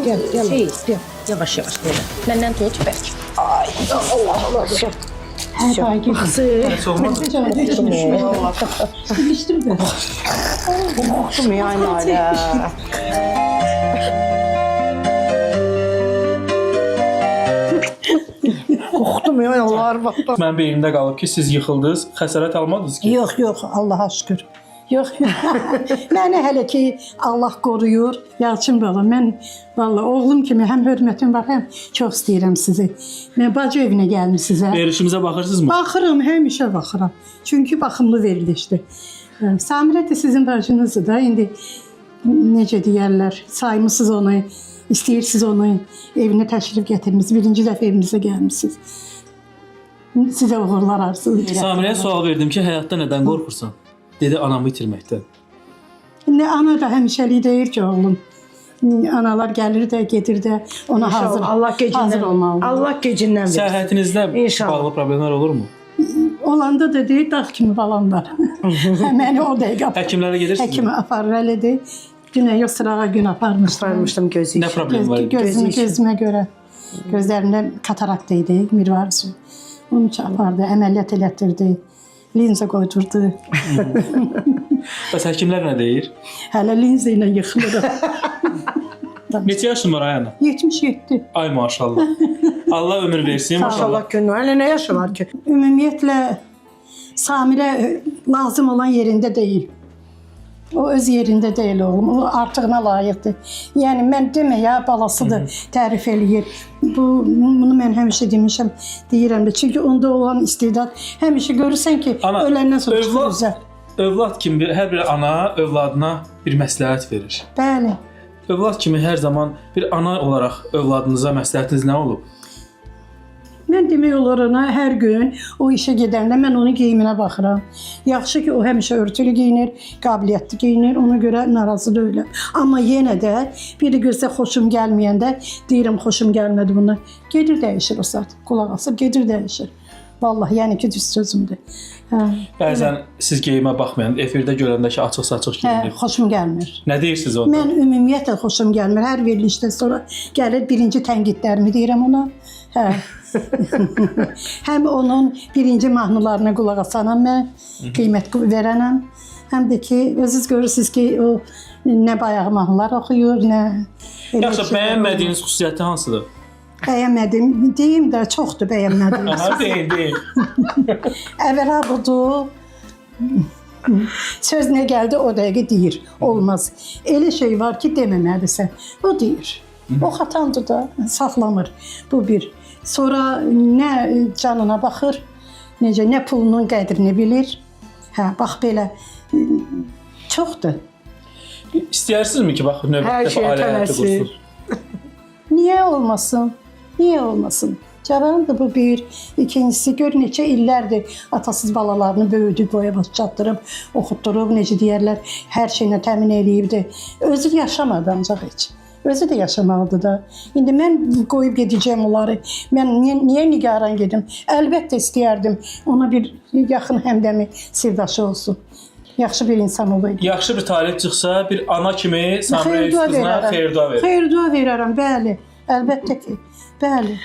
Gel. Yavaş yavaş böyle. Benden tut belki. Ay Allah. Ay güzel. İliştim de. Korktum yani hala. Korktum ya Allah bak. Mən beynimdə qalıb ki, siz yıxıldınız, xəsarət almadınız ki? Yox, Allaha şükür. Yox. Məni hələ ki Allah qoruyur. Yalçın bala, mən vallahi oğlum kimi həm hörmətim var, həm çox istəyirəm sizi. Mən bacı evinə gəlmisinizə. Verilişimizə baxırsınızmı? Baxıram, həmişə baxıram. Çünki baxımlı verilişdir. Samirə də sizin bacınızdır da. İndi necə deyərlər, saymısınız onu, istəyirsiniz onu, evinə təşrif gətirmisiniz. Birinci dəfə evinizə gəlmisiniz. Sizə uğurlar arzu edirəm. Samirəyə sual verdim ki, həyatda nədən qorxursan? Dedi, anamı itirməkdən. Ana da həmişəlik deyir ki, oğlum, analar gəlir də, gedir də, ona hazır olmalıdır. Allah gecindən versin. Səhhətinizdə bağlı problemlər olurmu? Olanda da deyir, dağ kimi balam var. Məni o dəqiqə aparır. Həkimlərə gedirsiniz? Həkimə aparır, elədir. Günə yox, sırağa gün aparmışdım. Gözü. Nə problem var? Gözümə görə. Gözlərimdə katarakt idi, mirvarisi. Onu apardı, əməliyyat elətdirdi. Linza qoydurdu. Bəs həkimlər nə deyir? Hələ linza ilə yıxılırım. Neçə yaşın var Ayana? 77. Ay maşallah. Allah ömür versin maşallah. Allah günü. Hələ nə yaşı var ki? Ümumiyyətlə Samirə lazım olan yerində deyil. O öz yerində deyil oğlum. O artığına layiqdir. Yəni mən deməyə balasıdır, tərif eləyir. Bunu mən həmişə demişəm, deyirəm də. Çünki onda olan istedad həmişə görürsən ki, öləndən sonra çıxır. Övlad kimi hər bir ana övladına bir məsləhət verir. Bəli. Övlad kimi hər zaman bir ana olaraq övladınıza məsləhətiniz nə olub? Mən demək olar ona hər gün o işə gedəndə mən onun geyiminə baxıram. Yaxşı ki, o həmişə örtülü geyinir, qabiliyyətli geyinir, ona görə narazı deyiləm. Amma yenə də bir gözə xoşum gəlməyəndə deyirəm, xoşum gəlmədi buna. Gedir dəyişir o saat, qulaq asır, gedir dəyişir. Vallahi, yəni ki, düz sözümdür. Bəzən siz geyimə baxmayan, efirdə görəndə ki, açıq-saçıq geyinir. Xoşum gəlmir. Nə deyirsiniz onda? Mən ümumiyyətlə xoşum gəlmir. Hər verilişdən sonra gəlir birinci tənqidlərimi deyirəm ona. Həm onun birinci mahnılarına qulaq asanam mən, qiymət verənəm. Həm də ki, özünüz görürsünüz ki, o nə bayaq mahnılar oxuyur, nə... Yaxşı, bəyənmədiyiniz xüsusiyyəti hansıdır? Bəyənmədim, deyim də çoxdur bəyənmədim. Deyil. Əvvəla budur, söz nə gəldi o dəqiqə deyir, olmaz. Elə şey var ki, deməməlisən, o deyir. O xatandır da, saxlamır, bu bir. Sonra nə canına baxır, necə, nə pulunun qədrini bilir. Bax belə, çoxdur. İstəyərsinizmi ki, bax, növbət dəfə ailə həyatı qursun? Niyə olmasın? Niyə olmasın? Cavandır bu bir. İkincisi, gör neçə illərdir atasız balalarını böyüdüb, boya baş çatdırıb, oxutdurub, necə deyərlər, hər şeylə təmin eləyibdi. Özü yaşamadı ancaq heç. Özü də yaşamalıdır da. İndi mən qoyub gedəcəm onları. Mən niyə nigaran gedim? Əlbəttə istəyərdim ona bir yaxın həmdəmi, sirdaşı olsun. Yaxşı bir insan olaydı. Yaxşı bir talib çıxsa, bir ana kimi Samirə qızına xeyir-dua verir. Xeyir-dua verərəm, bəli. Əlbəttə ki, bəli.